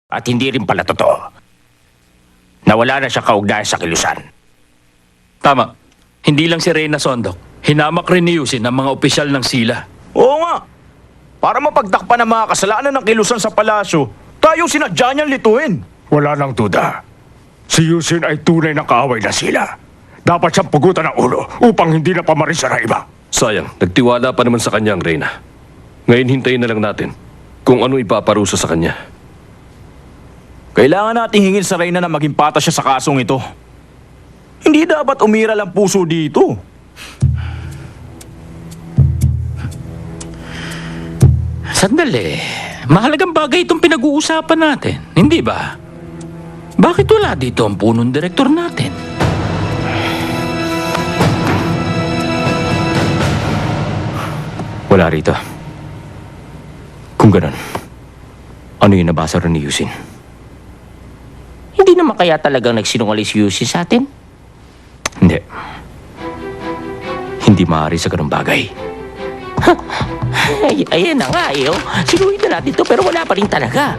At hindi rin pala totoo na wala na siya kaugnayan sa kilusan. Tama. Hindi lang si Reyna Sondok. Hinamak rin ni Yusin ang mga opisyal ng sila. Oo nga. Para mapagtakpan ang mga kasalanan ng kilusan sa palasyo, tayo sinadya niyang lituin. Wala nang duda. Si Yusin ay tunay na kaaway na sila. Dapat siyang pugutan ng ulo upang hindi na pamarisa ng iba. Sayang, nagtiwala pa naman sa kanya ang Reyna. Ngayon hintayin na lang natin kung ano ipaparusa sa kanya. Kailangan nating hingin sa Reyna na maging patas siya sa kasong ito. Hindi dapat umiral ang puso dito. Sandali. Mahalagang bagay itong pinag-uusapan natin. Hindi ba? Bakit wala dito ang punong direktor natin? Wala rito. Kung ganun, ano yung nabasa rin ni Yusin? Hindi naman kaya talagang nagsinungaling si Yusin sa atin? Hindi. Hindi maaari sa ganung bagay. Ayan na nga eh, oh. Sinuhin na natin to pero wala pa rin talaga.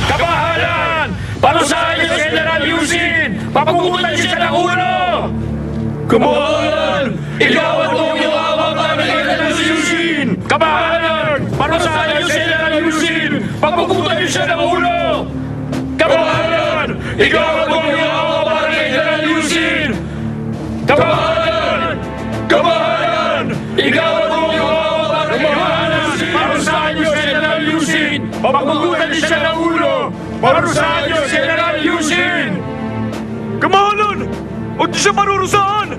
Kabahalan! Parusahan niyo si General Yusin! Papugutan siya ng ulo! Kabahalan! Ikaw ang tumiyong awang kami kay General Yusin! Kabahalan! Parusahan niyo si General Yusin! Papugutan niyo siya ng ulo! Kabahalan! Ikaw ang tumiyong awang kami kay General Yusin! Kabahalan! Kabahalan! Ikaw ang tumiyong awang kami kay General Yusin! Parusahan niyo si General Yusin! Papugutan niyo siya ng ulo! Parusahan niyo si General Yusin! Kamahalan! Huwag niyo siya marurusahan!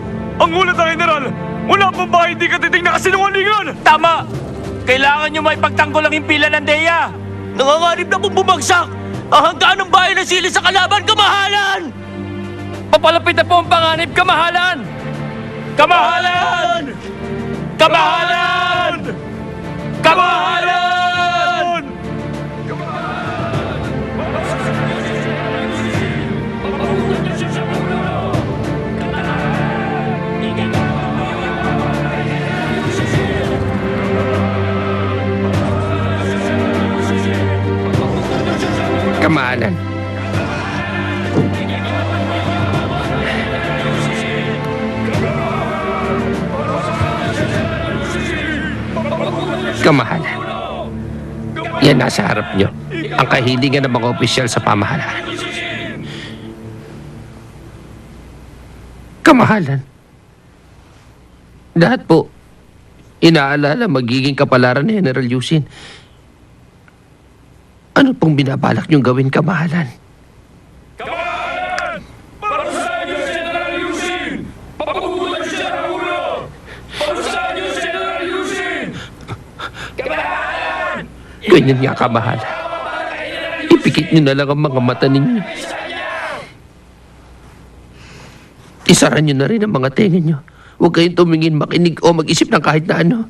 Ang ulat ng general, wala pang ba hindi katiting na kasinungalingan? Tama! Kailangan nyo may pagtanggol ang impila ng Deya! Nangangarib na pong bumagsak! Ang hangganang bahay na sili sa kalaban, kamahalan! Papalapit na po ang panganib, kamahalan! Kamahalan! Kamahalan! Kamahalan! Kamahalan. Kamahalan. Yan nasa harap nyo. Ang kahilingan ng mga opisyal sa pamahalaan. Kamahalan. Lahat po, inaalala magiging kapalaran ni General Yusin. Ano pong binabalak niyong gawin, kamahalan? Kamahalan! Parusahan niyo si General Yusin! Papagutan siya ng ulo! Parusahan niyo si General Yusin! Kamahalan! Ganyan nga, kamahalan. Ipikit niyo na lang ang mga mata ninyo. Isara niyo na rin ang mga tenga niyo. Huwag kayong tumingin, makinig o mag-isip ng kahit na ano.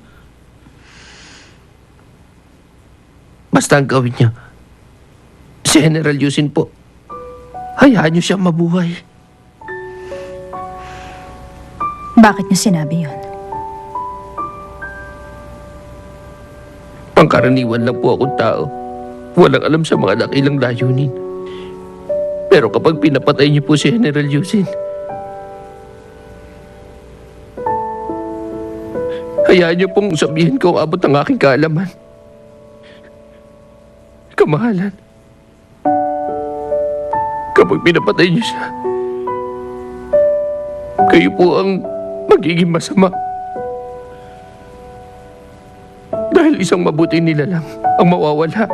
Basta ang gawin niyo, si General Yusin po, hayaan niyo siyang mabuhay. Bakit niyo sinabi yun? Pangkaraniwan lang po akong tao. Walang alam sa mga dakilang layunin. Pero kapag pinapatay niyo po si General Yusin, hayaan niyo pong sabihin ko ang abot ng aking kaalaman. Kamahalan. Kapag pinapatay niyo siya, kayo po ang magiging masama. Dahil isang mabuting nilalang ang mawawala.